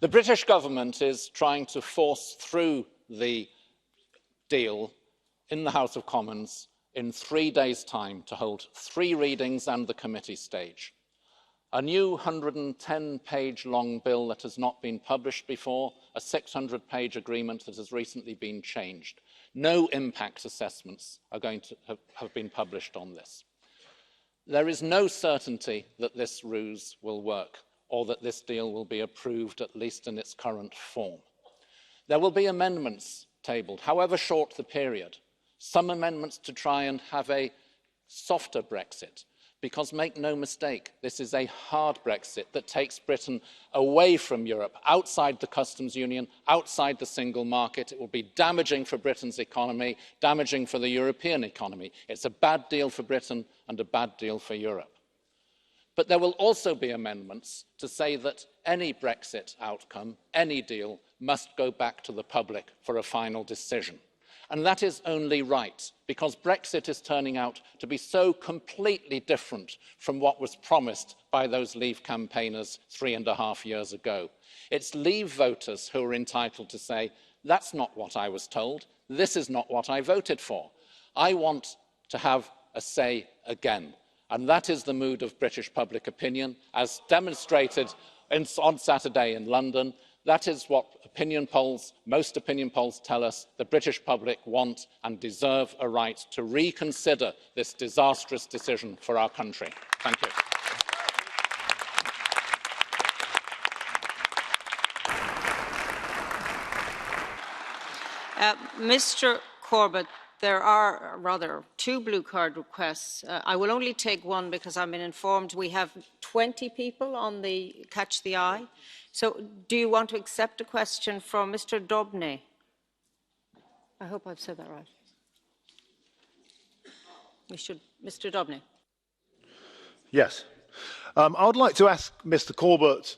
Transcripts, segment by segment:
The British government is trying to force through the deal in the House of Commons in 3 days' time to hold 3 readings and the committee stage. A new 110-page long bill that has not been published before, a 600-page agreement that has recently been changed. No impact assessments are going to have been published on this. There is no certainty that this ruse will work or that this deal will be approved, at least in its current form. There will be amendments tabled, however short the period. Some amendments to try and have a softer Brexit, because make no mistake, this is a hard Brexit that takes Britain away from Europe, outside the customs union, outside the single market. It will be damaging for Britain's economy, damaging for the European economy. It's a bad deal for Britain and a bad deal for Europe. But there will also be amendments to say that any Brexit outcome, any deal, must go back to the public for a final decision. And that is only right, because Brexit is turning out to be so completely different from what was promised by those Leave campaigners 3.5 years ago. It's Leave voters who are entitled to say, that's not what I was told, this is not what I voted for. I want to have a say again. And that is the mood of British public opinion, as demonstrated on Saturday in London. That is what most opinion polls tell us the British public want and deserve a right to reconsider this disastrous decision for our country. Thank you. Mr. Corbett, there are rather 2 blue card requests. I will only take one because I've been informed we have 20 people on the Catch the Eye. So do you want to accept a question from Mr. Dobney? I hope I've said that right. Mr. Dobney. Yes. I would like to ask Mr. Corbett,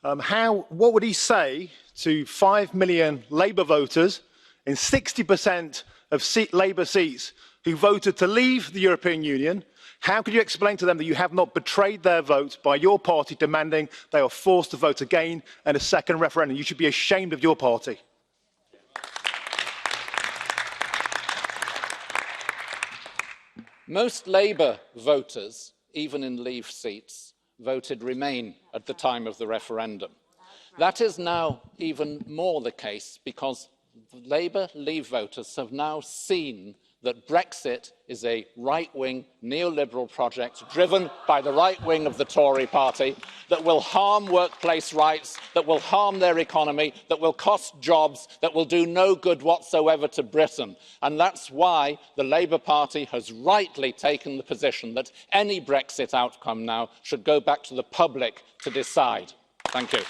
what would he say to 5 million Labour voters in 60% of Labour seats who voted to leave the European Union? How could you explain to them that you have not betrayed their vote by your party demanding they are forced to vote again in a second referendum? You should be ashamed of your party. Most Labour voters, even in Leave seats, voted Remain at the time of the referendum. That is now even more the case because Labour Leave voters have now seen that Brexit is a right-wing neoliberal project driven by the right wing of the Tory party that will harm workplace rights, that will harm their economy, that will cost jobs, that will do no good whatsoever to Britain. And that's why the Labour Party has rightly taken the position that any Brexit outcome now should go back to the public to decide. Thank you.